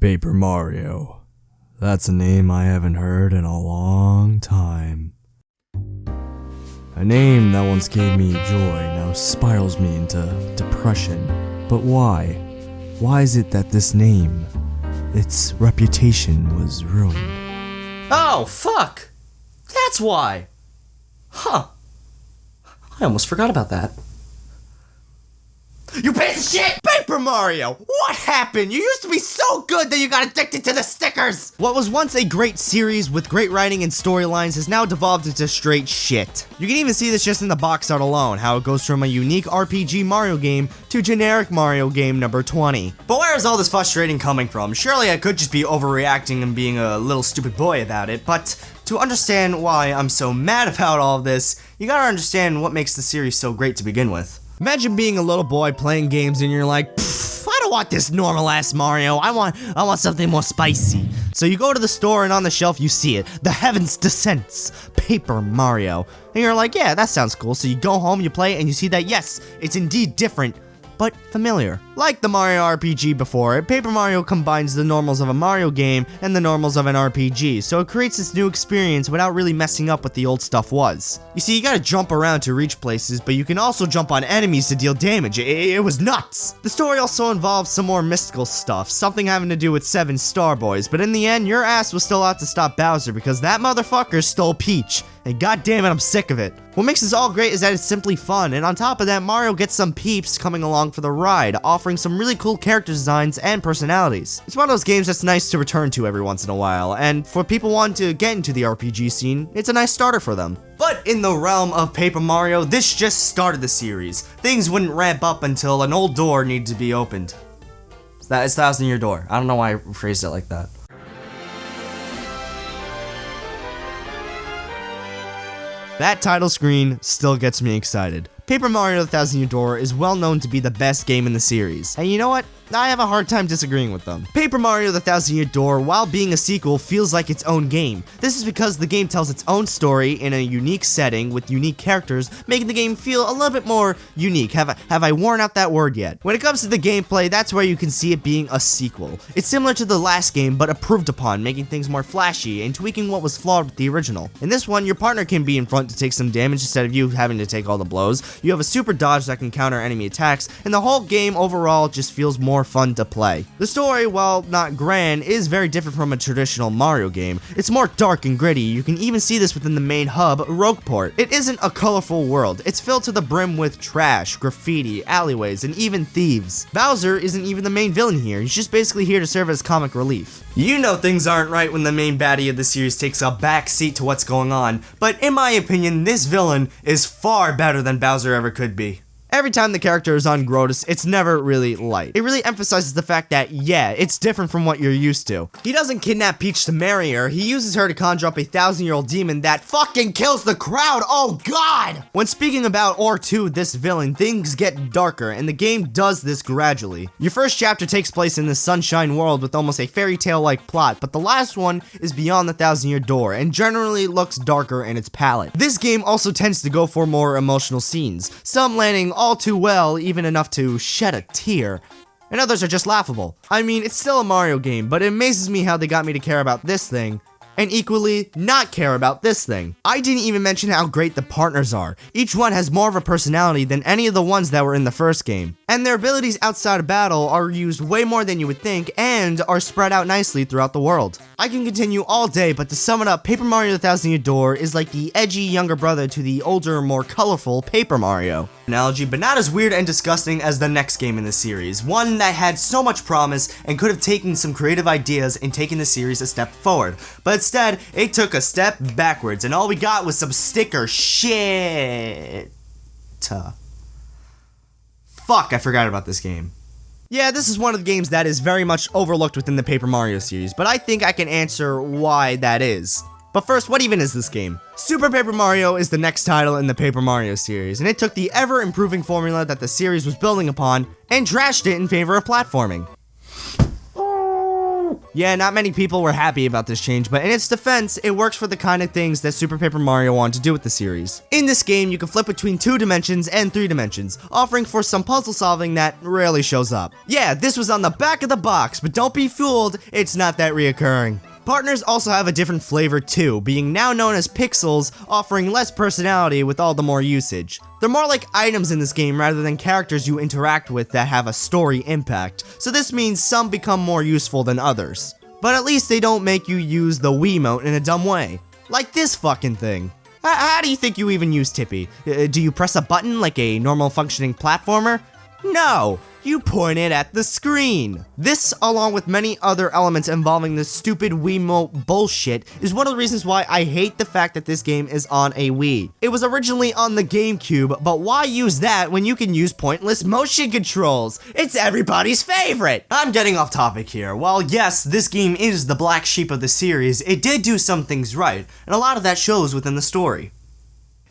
Paper Mario. That's a name I haven't heard in a long time. A name that once gave me joy now spirals me into depression. But why? Why is it that this name, its reputation was ruined? Oh, fuck! That's why! Huh. I almost forgot about that. You piece of shit! Paper Mario! What happened? You used to be so good that you got addicted to the stickers! What was once a great series with great writing and storylines has now devolved into straight shit. You can even see this just in the box art alone, how it goes from a unique RPG Mario game to generic Mario game number 20. But where is all this frustrating coming from? Surely I could just be overreacting and being a little stupid boy about it, but to understand why I'm so mad about all of this, you gotta understand what makes the series so great to begin with. Imagine being a little boy playing games and you're like, I don't want this normal ass Mario, I want something more spicy. So you go to the store and on the shelf you see it, The Heavens Descents, Paper Mario. And you're like, yeah, that sounds cool. So you go home, you play it, and you see that yes, it's indeed different, but familiar. Like the Mario RPG before it, Paper Mario combines the normals of a Mario game and the normals of an RPG, so it creates this new experience without really messing up what the old stuff was. You see, you gotta jump around to reach places, but you can also jump on enemies to deal damage. It was nuts! The story also involves some more mystical stuff, something having to do with 7 Star Boys, but in the end, your ass was still out to stop Bowser because that motherfucker stole Peach, and goddammit, I'm sick of it. What makes this all great is that it's simply fun, and on top of that, Mario gets some peeps coming along for the ride, offering some really cool character designs and personalities. It's one of those games that's nice to return to every once in a while, and for people wanting to get into the RPG scene, it's a nice starter for them. But in the realm of Paper Mario, this just started the series. Things wouldn't ramp up until an old door needed to be opened. It's 1,000 Year Door. I don't know why I phrased it like that. That title screen still gets me excited. Paper Mario: The 1,000 Year Door is well known to be the best game in the series, and you know what? I have a hard time disagreeing with them. Paper Mario: The 1,000 Year Door, while being a sequel, feels like its own game. This is because the game tells its own story in a unique setting with unique characters, making the game feel a little bit more unique. Have I worn out that word yet? When it comes to the gameplay, that's where you can see it being a sequel. It's similar to the last game, but improved upon, making things more flashy and tweaking what was flawed with the original. In this one, your partner can be in front to take some damage instead of you having to take all the blows. You have a super dodge that can counter enemy attacks, and the whole game overall just feels more fun to play. The story, while not grand, is very different from a traditional Mario game. It's more dark and gritty. You can even see this within the main hub, Rogueport. It isn't a colorful world. It's filled to the brim with trash, graffiti, alleyways, and even thieves. Bowser isn't even the main villain here. He's just basically here to serve as comic relief. You know things aren't right when the main baddie of the series takes a back seat to what's going on, but in my opinion, this villain is far better than Bowser ever could be. Every time the character is on Grotus, it's never really light. It really emphasizes the fact that, yeah, it's different from what you're used to. He doesn't kidnap Peach to marry her, he uses her to conjure up a 1,000-year-old demon that fucking kills the crowd, oh god! When speaking about or to this villain, things get darker, and the game does this gradually. Your first chapter takes place in the Sunshine world with almost a fairy tale-like plot, but the last one is beyond the 1,000-year door, and generally looks darker in its palette. This game also tends to go for more emotional scenes, some landing all too well, even enough to shed a tear, and others are just laughable. I mean, it's still a Mario game, but it amazes me how they got me to care about this thing, and equally not care about this thing. I didn't even mention how great the partners are. Each one has more of a personality than any of the ones that were in the first game. And their abilities outside of battle are used way more than you would think and are spread out nicely throughout the world. I can continue all day, but to sum it up, Paper Mario: The 1,000 Year Door is like the edgy younger brother to the older, more colorful Paper Mario. Analogy, but not as weird and disgusting as the next game in the series. One that had so much promise and could have taken some creative ideas and taken the series a step forward. But instead, it took a step backwards, and all we got was some sticker shit. Fuck, I forgot about this game. Yeah, this is one of the games that is very much overlooked within the Paper Mario series, but I think I can answer why that is. But first, what even is this game? Super Paper Mario is the next title in the Paper Mario series, and it took the ever-improving formula that the series was building upon and trashed it in favor of platforming. Yeah, not many people were happy about this change, but in its defense, it works for the kind of things that Super Paper Mario wanted to do with the series. In this game, you can flip between 2 dimensions and 3 dimensions, offering for some puzzle solving that rarely shows up. Yeah, this was on the back of the box, but don't be fooled, it's not that reoccurring. Partners also have a different flavor too, being now known as pixels, offering less personality with all the more usage. They're more like items in this game rather than characters you interact with that have a story impact, so this means some become more useful than others. But at least they don't make you use the Wiimote in a dumb way. Like this fucking thing. How do you think you even use Tippy? Do you press a button like a normal functioning platformer? No! You point it at the screen. This, along with many other elements involving this stupid Wiimote bullshit, is one of the reasons why I hate the fact that this game is on a Wii. It was originally on the GameCube, but why use that when you can use pointless motion controls? It's everybody's favorite! I'm getting off topic here. While yes, this game is the black sheep of the series, it did do some things right, and a lot of that shows within the story.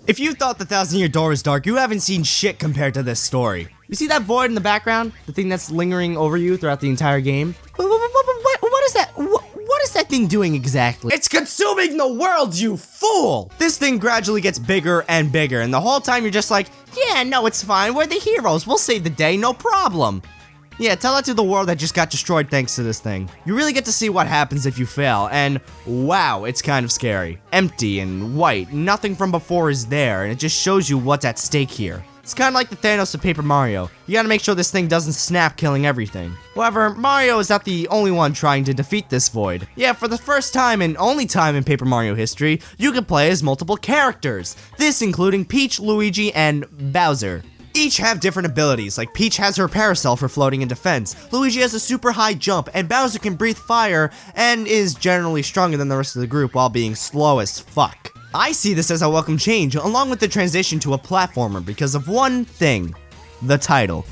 If you thought the Thousand Year Door was dark, you haven't seen shit compared to this story. You see that void in the background? The thing that's lingering over you throughout the entire game? What is that? What is that thing doing exactly? It's consuming the world, you fool! This thing gradually gets bigger and bigger, and the whole time you're just like, yeah, no, it's fine, we're the heroes, we'll save the day, no problem. Yeah, tell that to the world that just got destroyed thanks to this thing. You really get to see what happens if you fail, and wow, it's kind of scary. Empty and white, nothing from before is there, and it just shows you what's at stake here. It's kind of like the Thanos of Paper Mario. You gotta make sure this thing doesn't snap, killing everything. However, Mario is not the only one trying to defeat this void. Yeah, for the first time and only time in Paper Mario history, you can play as multiple characters. This including Peach, Luigi, and Bowser. Each have different abilities, like Peach has her parasol for floating in defense, Luigi has a super high jump, and Bowser can breathe fire and is generally stronger than the rest of the group while being slow as fuck. I see this as a welcome change, along with the transition to a platformer because of one thing: the title.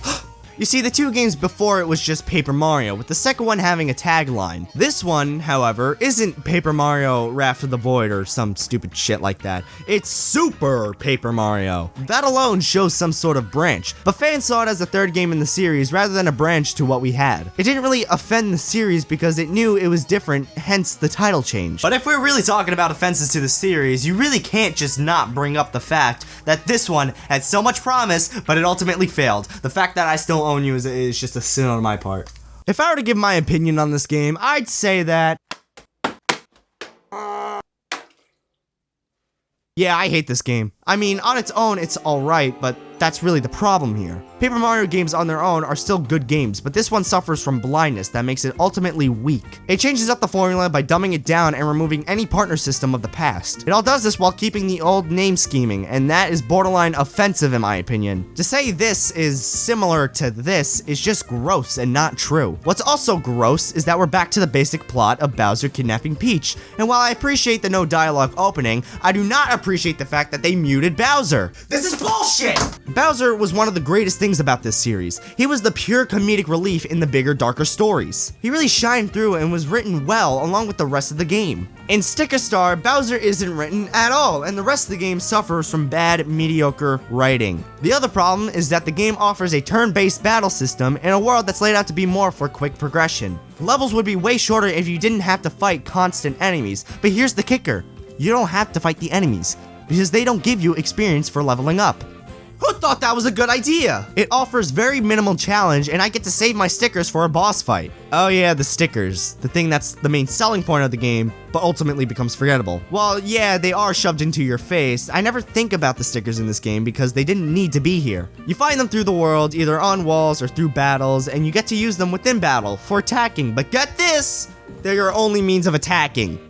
You see, the 2 games before it was just Paper Mario, with the second one having a tagline. This one, however, isn't Paper Mario Wrath of the Void or some stupid shit like that. It's Super Paper Mario. That alone shows some sort of branch, but fans saw it as the 3rd game in the series rather than a branch to what we had. It didn't really offend the series because it knew it was different, hence the title change. But if we're really talking about offenses to the series, you really can't just not bring up the fact that this one had so much promise, but it ultimately failed. The fact that I still own you is just a sin on my part. If I were to give my opinion on this game, I'd say that... Yeah, I hate this game. I mean, on its own, it's alright, but that's really the problem here. Paper Mario games on their own are still good games, but this one suffers from blindness that makes it ultimately weak. It changes up the formula by dumbing it down and removing any partner system of the past. It all does this while keeping the old name scheming, and that is borderline offensive in my opinion. To say this is similar to this is just gross and not true. What's also gross is that we're back to the basic plot of Bowser kidnapping Peach, and while I appreciate the no dialogue opening, I do not appreciate the fact that they muted Bowser. This is bullshit! Bowser was one of the greatest things about this series. He was the pure comedic relief in the bigger, darker stories. He really shined through and was written well along with the rest of the game. In Sticker Star, Bowser isn't written at all, and the rest of the game suffers from bad, mediocre writing. The other problem is that the game offers a turn-based battle system in a world that's laid out to be more for quick progression. Levels would be way shorter if you didn't have to fight constant enemies, but here's the kicker: you don't have to fight the enemies, because they don't give you experience for leveling up. Who thought that was a good idea? It offers very minimal challenge, and I get to save my stickers for a boss fight. Oh yeah, the stickers. The thing that's the main selling point of the game, but ultimately becomes forgettable. While yeah, they are shoved into your face, I never think about the stickers in this game because they didn't need to be here. You find them through the world, either on walls or through battles, and you get to use them within battle for attacking, but get this! They're your only means of attacking.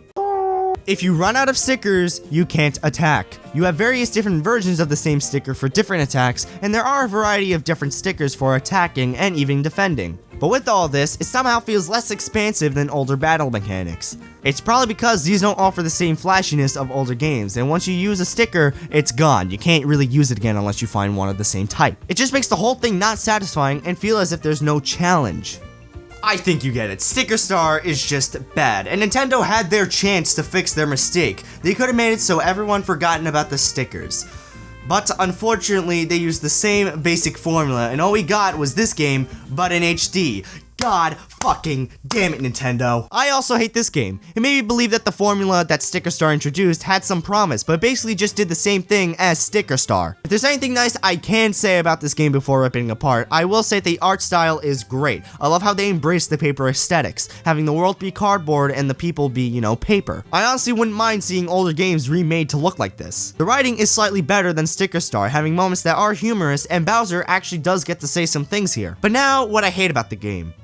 If you run out of stickers, you can't attack. You have various different versions of the same sticker for different attacks, and there are a variety of different stickers for attacking and even defending. But with all this, it somehow feels less expansive than older battle mechanics. It's probably because these don't offer the same flashiness of older games, and once you use a sticker, it's gone. You can't really use it again unless you find one of the same type. It just makes the whole thing not satisfying and feel as if there's no challenge. I think you get it. Sticker Star is just bad, and Nintendo had their chance to fix their mistake. They could have made it so everyone forgotten about the stickers. But unfortunately, they used the same basic formula, and all we got was this game, but in HD. God fucking damn it, Nintendo. I also hate this game. It made me believe that the formula that Sticker Star introduced had some promise, but basically just did the same thing as Sticker Star. If there's anything nice I can say about this game before ripping it apart, I will say the art style is great. I love how they embrace the paper aesthetics, having the world be cardboard and the people be, you know, paper. I honestly wouldn't mind seeing older games remade to look like this. The writing is slightly better than Sticker Star, having moments that are humorous, and Bowser actually does get to say some things here. But now, what I hate about the game.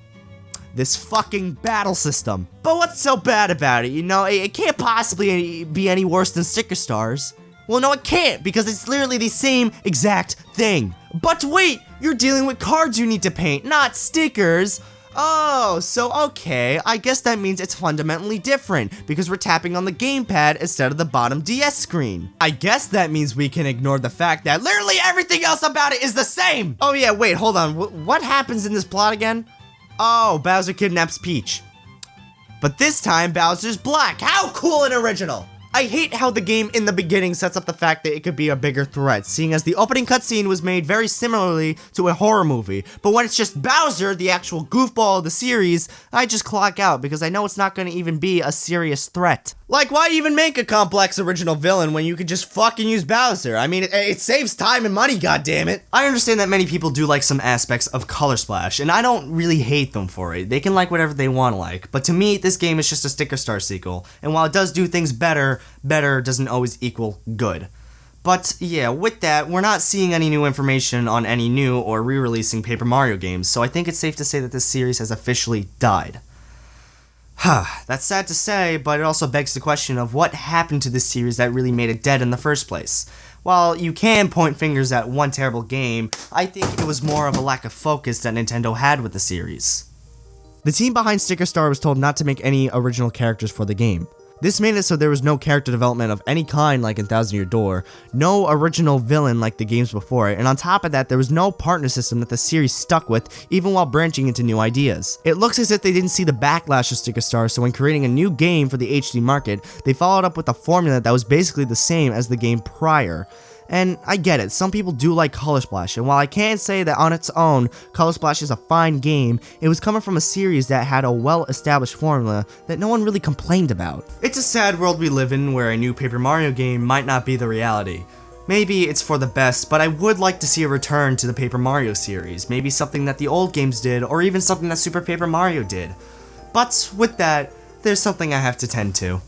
This fucking battle system. But what's so bad about it? You know, it can't possibly be any worse than Sticker Stars. Well, no, it can't, because it's literally the same exact thing. But wait, you're dealing with cards you need to paint, not stickers. Oh, so okay, I guess that means it's fundamentally different, because we're tapping on the gamepad instead of the bottom DS screen. I guess that means we can ignore the fact that literally everything else about it is the same. Oh yeah, wait, hold on, what happens in this plot again? Oh, Bowser kidnaps Peach. But this time, Bowser's black. How cool and original! I hate how the game in the beginning sets up the fact that it could be a bigger threat, seeing as the opening cutscene was made very similarly to a horror movie. But when it's just Bowser, the actual goofball of the series, I just clock out because I know it's not going to even be a serious threat. Like, why even make a complex original villain when you could just fucking use Bowser? I mean, it saves time and money, goddammit. I understand that many people do like some aspects of Color Splash, and I don't really hate them for it. They can like whatever they want to like. But to me, this game is just a Sticker Star sequel, and while it does do things better doesn't always equal good. But yeah, with that, we're not seeing any new information on any new or re-releasing Paper Mario games, so I think it's safe to say that this series has officially died. That's sad to say, but it also begs the question of what happened to this series that really made it dead in the first place. While you can point fingers at one terrible game, I think it was more of a lack of focus that Nintendo had with the series. The team behind Sticker Star was told not to make any original characters for the game. This made it so there was no character development of any kind like in Thousand Year Door, no original villain like the games before it, and on top of that, there was no partner system that the series stuck with even while branching into new ideas. It looks as if they didn't see the backlash of Sticker Star, so when creating a new game for the HD market, they followed up with a formula that was basically the same as the game prior. And I get it, some people do like Color Splash, and while I can say that on its own, Color Splash is a fine game, it was coming from a series that had a well-established formula that no one really complained about. It's a sad world we live in where a new Paper Mario game might not be the reality. Maybe it's for the best, but I would like to see a return to the Paper Mario series, maybe something that the old games did, or even something that Super Paper Mario did. But with that, there's something I have to tend to.